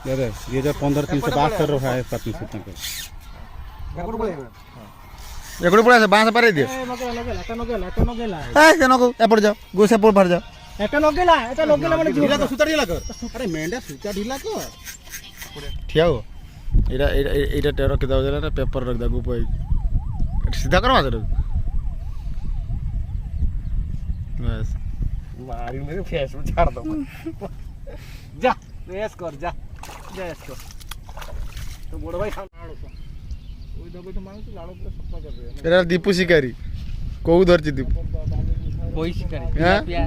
अरे 2015-372 रो है प्रतिशत तक एकड़े पड़े से बांस पारे दियो ए केनो को एपड़ जाओ गोसे पर भर जाओ এটা নগেলা মানে ढीला कर सुता ढीला कर अरे मेंढा सुता ढीला कर ठिया हो एटा एटा टेरो के दाओ जरा पेपर रख दा गुप सीधा करो माजर बस मारी मेरे फेस में झाड़ दो जा रेस कर जा रेस कर तो बड़ भाई खान लाड़ो तो ওই দবে তো মানুষ লাড়ো পুরো সফা করে দেয় एरा दीपू शिकारी कोउ धरची दीपू कोई शिकारी हाँ? पिया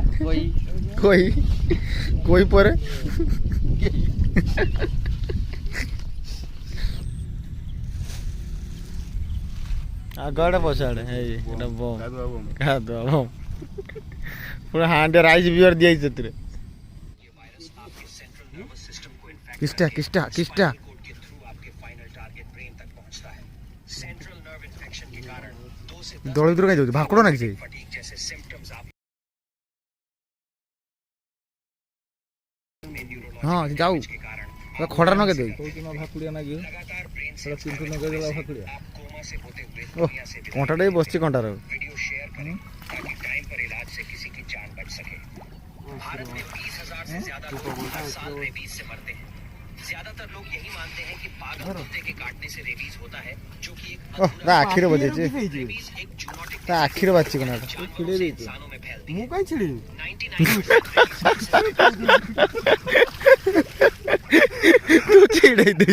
कोई परे आगड़े पछाड़े हे एटा बम खादो बम पूरा हांडे राइस बियर दिया जतरे किस्टा दौड़ दूर कहीं भाकड़ो ना किसी हाँ जाऊ खड़ा न के दे भाकुड़िया ना गियो थोड़ा चिंटू न के देला भाकुड़िया ओ कोंटाडे बसची कोंटार भारत में 20,000 से ज्यादा लोग हर साल रेबीज से मरते हैं। ज्यादातर लोग यही मानते हैं कि पागल कुत्ते के काटने से रेबीज होता है, जो कि एक ता आखिर बजे छे रेबीज एक जूनोटिक ता आखिर बाची कोना जानवरों से इंसानों में फैलती है। मु काई छिड़ी 99% तू चिड़ै दे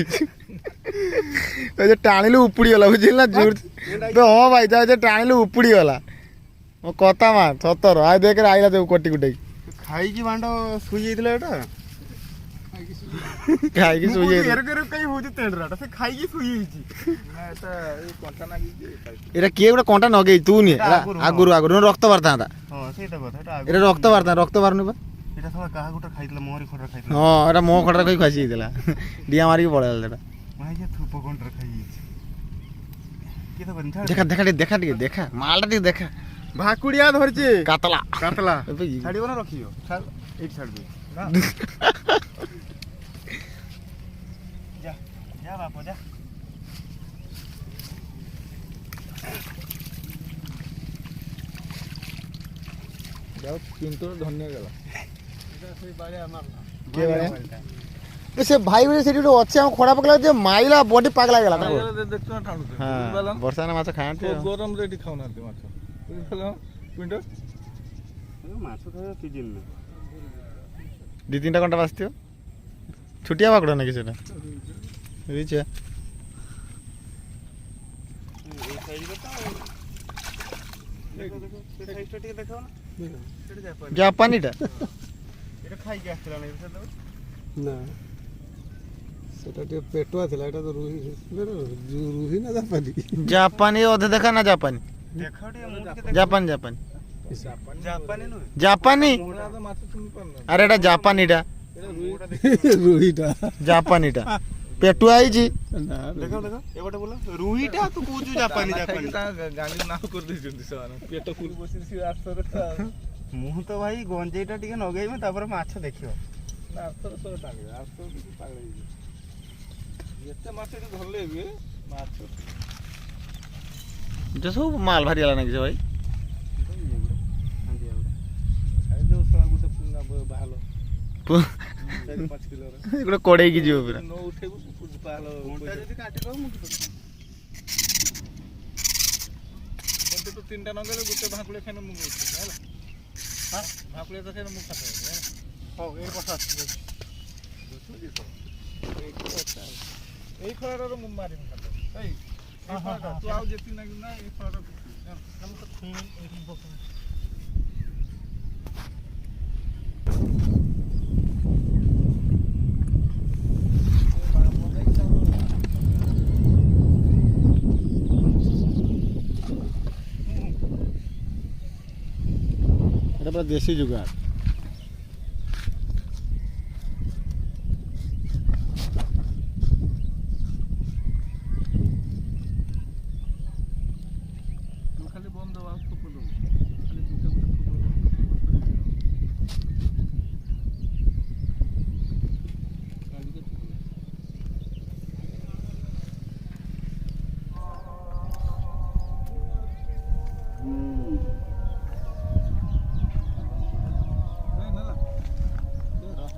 ए टाणीलु उपड़ी गला बुझिल ना जोर बे हां भाई जा टाणीलु उपड़ी गला ओ कथा मा सतर आ देख रे आइला देव कोटी कुटाई खाई की बांडो सुई जाइतला एटा खाई की सुई एरो एरो कई होजे तेंडराटा से खाई की सुई हिची ना एटा ए कोंटा ना एरा के गुडा कोंटा नगे तू नि आगुरु रक्त बारता हां सेटा कथा एटा एरा रक्त बारनु बा एटा सब काहा गुटा खाइतला मोहरी खडरा खाइतला हां एरा मो खडरा कई खासी देला डिया मारी के पड़ेला एटा भाई ये थुप कोंटर खाई के तो बन देखा मालटा टी देखा भाकुड़िया धरचे कातला छाड़ियो ना रखियो एक छाड़ दे जा जा बापू जा जाओ चिंटू धन्य गेला এটা সেই বাড়ি আমার না के बारे से भाई बजे सेठी अच्छे हम खड़ा पकला जे माइला बॉडी पागला गेला ना দেখছো না ঠান্ডা हां वर्षा ना माछ खाते তো গরম রেডি খাও না দি মাছ বুঝলো পিন্টু माछ खायो सीजन में दी तीन घंटा बाजते छुटिया पकड़ो ना किसी ने रीचे देखो देखो से साइड टिके देखो ना सेठ जापानी जापानीटा এটা খাই কে আসছিল না এটা না সেটা টিকে পেটুয়া ছিল এটা তো রুহি রুহি না জাপানি जापानी ओधे देखा ना जापानी দেখো টিকে মুখ কে जापानी जापानी नो जापानी মোরা তো মাছ চিনি পার না अरे एटा जापानीटा রুহিটা जापानीटा पेटुआ आई जी না देखो देखो एबटे बोला रुईटा तू कोजू जापानी जापानी গানি নাও করে দিছন্তি সমান পেট ফুল বসিছি আস্তরে मुह तो भाई गंजेटा टिके नगेइमे तापर माछ देखियो না আস্তরে সব টানি আস্তরে কিছু পাগল হই এতে মাছ এটি ধরলে বি মাছ जो सब माल भारी आला ना किसे भाई আরে যে সব গুতে পুনা বাহালো 4-5 কিলো রে एगुडा कोड़े की जीव पूरा नो उठेबु बाहालो घंटा जदी काटी दो मुख বলতে তো তিনটা নগলে গুতে ভাকুলে খানে মুখ উঠছে হ্যাঁ হ্যাঁ ভাকুলে তো খানে মুখ খাতে হ্যাঁ हो एर কথা এই খড়ার মুখ মারি খাতে এই খড়াটা তুই আও যেতি না না এই খড়াটা हम तो खून एक बक एटा पूरा देसी जुगाड़ खाली बम दवा थोप दो खाली गुटे गुटे थोप दो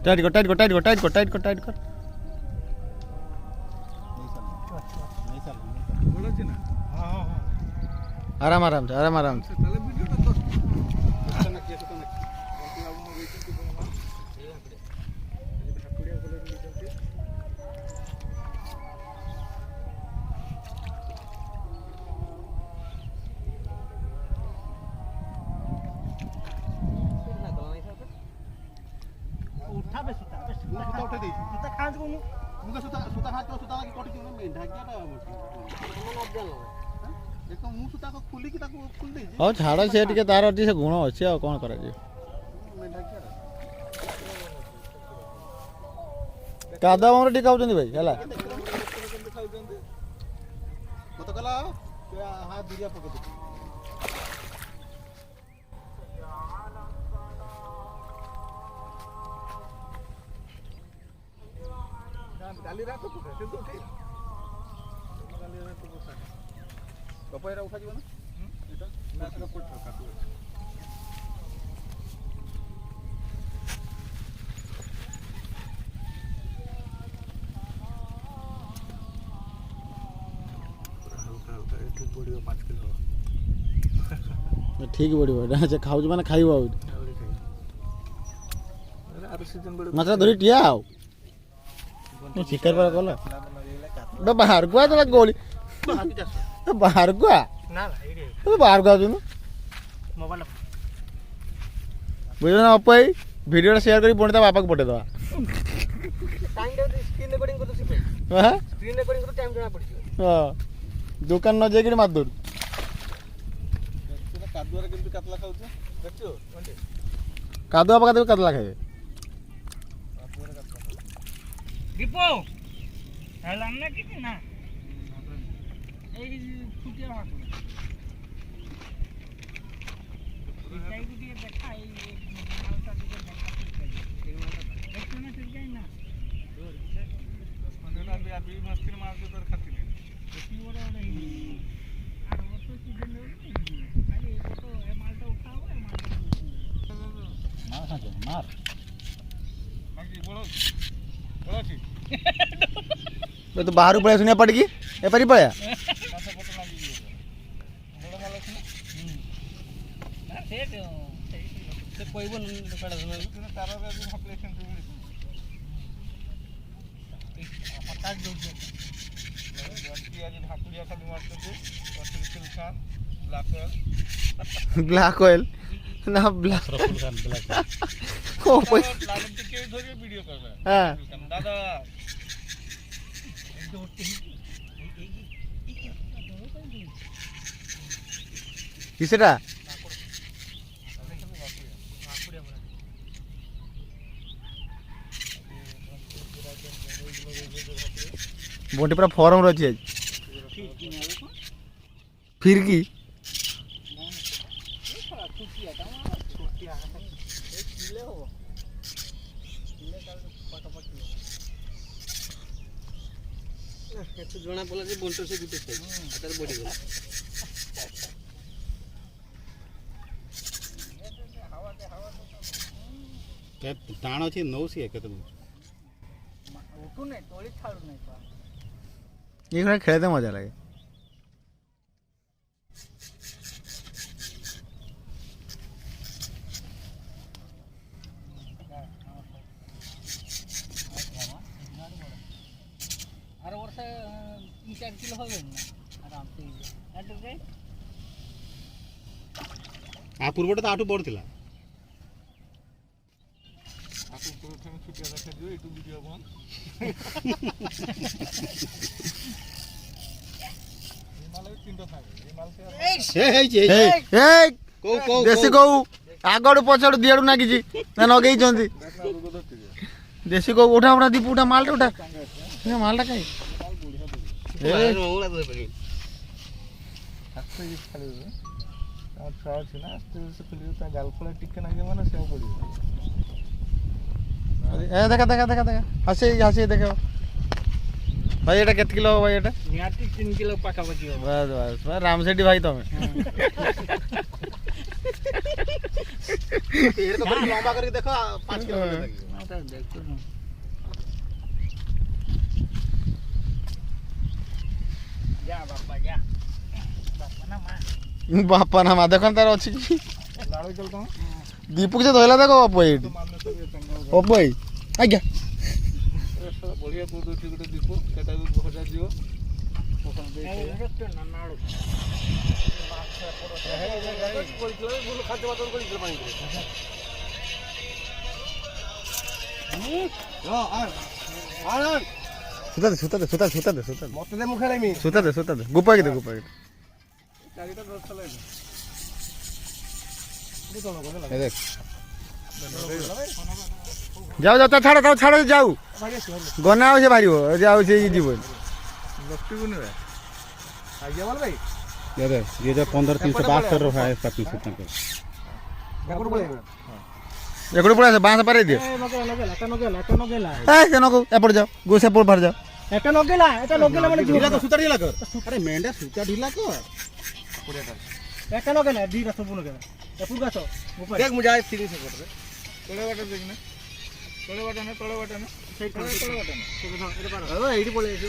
टाइट कर टाइट कर टाइट कर टाइट कर टाइट कर टाइट कर বড় আছে না হ্যাঁ হ্যাঁ হ্যাঁ आराम आराम से आराम आराम से তাহলে ভিডিওটা তো এটা না কি এটা না কি বাবু মো বেশি কি বলবো এই ঠাকুরিয়া বলে দিয়েছে ଉଠାବେ ସୁତା ସୁତା ଉଠେଇ ଦେଇଛି ସୁତା ଖାଆନ୍ତି କୋଉ ମୁଁ କା ସୁତା ସୁତା ହାତ ସୁତା ଲାଗି କଟିଛି ମୁଁ ଢାକିଆଟା ଦେଖ ମୁଁ ସୁତା ଖୋଲିକି ତାକୁ ଖୋଲି ଦେଇଛି ହଉ ଛାଡ଼ ସେ ଟିକେ ତାର ଟିକେ ଗୁଣ ଅଛି ଆଉ କ'ଣ କରାଯିବ ଢାକିଆଟା କାଦୁଆ ଆମର ଟିକେ ଖାଉଛନ୍ତି ଭାଇ ହେଲା କେମିତି ଖାଉଛନ୍ତି ମତେ କହିଲା ହାତ ଦିଆ ପକେଇ ଦେ ଗାଲି ରାତ କୋଠେ ସେ ତ ଉଠେଇ ଗାଲି ରାତ କୋଠା କପାଇରା ଉଠା ଯିବ ନା ଏଟା ନା ସେଟା କୋଠା କାଟୁ ହାଲକା ହାଲକା ଏଠୁ ପଡ଼ିବ 5 କିଲୋ ଠିକ୍ ପଡ଼ିବ ଏଇଟା ସେ ଖାଉଛି ମାନେ ଖାଇବ ଆଉ ଆର ସିଜନ ବେଳ ମାଛ ଧରି ଠିଆ ଆଉ ଶିକାର ପରା କଲ ବାହାରକୁ ଆ ତୋ ଗୋଳି ବାହାରକୁ ଆ ନା ନା ଏଇଠି ତୁ ବାହାରକୁ ଆସୁନୁ ମୋବାଇଲ ବୁଝିଲ ନା ଅପ ଭାଇ ଭିଡ଼ିଓଟା ସେୟାର କରି ପୁଣି ତା ବାପାକୁ ପଠେଇଦେବା ଟାଇମ୍ ସ୍କ୍ରିନ୍ ରେକର୍ଡିଂ କରୁଛୁ ଶିଖେ ହଁ ସ୍କ୍ରିନ୍ ରେକର୍ଡିଂ କରୁ ଟାଇମ୍ ଜଣା ପଡ଼ିଯିବ ଦୋକାନ ନ ଯାଇକି ମାରି ଦଉଛୁ କାଦୁଆରେ କେମିତି କାତଲା ଖାଉଛୁ ଦେଖିଛୁ କାଦୁଆ ପକା ଦେବି କାତଲା ଖାଇବେ ଦୀପୁ ହେଲାନି ନା କିଛି ନା ଏଇ ଛୁଟିଆ ଭାକୁର ଏଇଟାକୁ ଟିକେ ଦେଖା ଏଇ ମାଲଟା ଟିକେ ଦେଖା ଦେଖୁ ନା ଠିକ୍ ଯାଇ ନା ଆବି ମସ୍ତିରେ ମାରୁଛୁ ତୋର ଖାତିରେ ବେଶୀ ବଡ଼ ଗୋଟେ ଆର ବର୍ଷ ସିଜନ୍ ଖାଲି ଏ ବର୍ଷ ଏ ମାଲଟା ଉଠା ହବ ଏ ମାଲଟା ମାର ବାକି ବଳ ଅଛି ତୁ ବାହାରକୁ ପଳେଇ ଆସୁନି ଏପଟିକି ଏପରି ପଳେଆ ମାଛ ପଟ ଲାଗିଯିବ ବଡ଼ ମାଲ ଅଛି ନା ସେ କହିବ କାଢ଼ା ତାର ଭାବିଲେ ସେମିତି ହଠାତ୍ ଦେଉଛି ଆଜି ଭାକୁଡ଼ିଆ ଖାଲି ମାରୁଛନ୍ତି Khan black oil black oil ନା ବ୍ଲାକ୍ ଓ ଟିକେ ଧରିବେ ଭିଡ଼ିଓ କରିବେ হ্যাঁ ଦାଦା কি সেটা বটি পুরা ফর্ম রয়েছে আজ ফিরকি ଜଣା ପଡ଼ିଲା ଯେ ବୋଲ୍ଟର ସେ ଗୋଟେ ସାଇଜ୍ ତାର ବଢ଼ିଗଲା ଟାଣ ଅଛି ନଉସି କେତେ ଉଠୁ ନାହିଁ ତଳି ଛାଡ଼ୁ ନାହିଁ এগুলো খেলতে মজা লাগে ଆର ବର୍ଷ 3-4 କିଲୋ হবে না ଆରାମସେ ଏଠୁ ଯାଇ ଆ ପୂର୍ବଟା ତ ଆଠୁ ବଡ଼ ଥିଲା ଦେଶୀ କଉ ଆଗଡୁ ପଛଆଡୁ ଦିଆଡୁ ନାଗିଛି ନା ନଗେଇଛନ୍ତି ଦେଶୀ କଉ ଉଠା ଉଠା ଦୀପ ଉଠା ମାଲଟା ଉଠା ମାଲଟା କାଇଁ দেখা দেখা দেখা দেখা হাসি হাসি দেখো ভাই এটা কেତେ কিলো হବ ভাই এটা ନିହାତି 3 କିଲୋ ପାଖାପାଖି ହେବ ବାସ୍ ବାସ୍ ରାମଶେଠି ଭାଇ ତମେ ଲମ୍ବା କରିକି ଦେଖ 5 କିଲୋ बापा ना माँ देखो तार अच्छी लाड़ो चलता हूँ दीपक से धोला देखो बापू ये मानने तो ये चंगा बापू भाई आज्ञा बढ़िया तू दो टिकट दीपू सेटा भी भजा दियो पसंद दे सुता दे सुता दे सुता सुता दे सुता दे মতে দে মুখে রাইমি सुता दे सुता दे गुप्पा के दे गुप्पा के चारिटा दस चला ये देख जाओ जाओ ता छाड़ो छाड़ो जाओ गना से भारी हो जाओ से जीवन लक्ष्मी को नहीं আইয়া বল ভাই ये देख ये जो 15372 रहा है इसका 300 तक দেখো বলে एकड़ो पड़ा से बांस पारे दियो এ নগেলা এটা নগেলা ए के नको एपड़ जाओ गोसे पोर भर जाओ এটা নগেলা মানে ঢিলা তো সুতা ঢিলা কর আরে মেন্ডা সুতা ঢিলা কর এটা নগেলা দিরা সব নগেলা এপুর গাছ দেখ মুজা 30 से कर तोड़े वाटर देखना तोड़े वाटर ना সেই तोड़े वाटर ना এটা পারো এইটি বলে এসো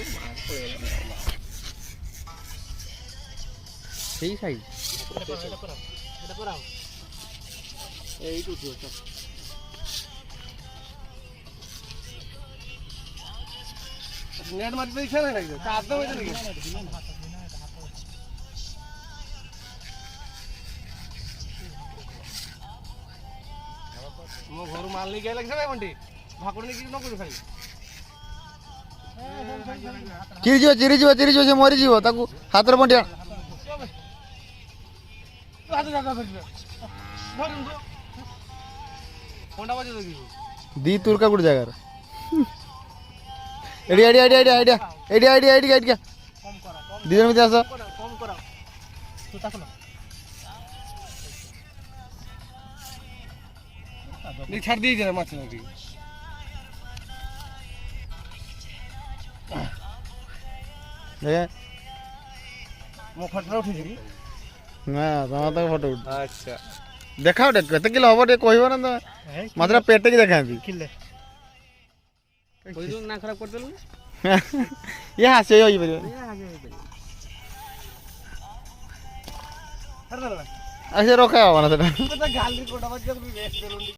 सही साइज এটা পরাও এইটু দিও তো নেট মারতে দিছ না নাকি কাজ দাও এটা নাকি ମୋ ଘରୁ ମାଲ ନେଇକି ଆଇଲା କି ଭାଇ ବଣ୍ଟି ଭାକୁଡ ନେଇକି ନ କରୁ ଭାଇ चिरी जो से मरी जीव ताकू हाथ रे बंटिया ଫୋନଟା ବଜେଇ ଦଉଚି दी तुर का गुड जगह एडी एडी एडी एडी आइडिया एडी एडी एडी आइडिया কম করা दी जन मित्र आसो কম করা তো তাকলো নি ছাড় দিয়ে যা মাছ লাগি देखे ମୋ ଫଟୋ ଉଠିଛି କି ना तमा तक फोटो उठ ଆଚ୍ଛା देखाओ टे केते किलो हबो टे कहबो ना तो मात्र पेट की देखांती କିଲେ କହିଲୁ ନା ଖରାପ କରିଦେଲୁ ये हास्य होई परियो ऐसे रोका होना था ଗାଲି କୋଟା ବାଜେ ବେଷ୍ଟ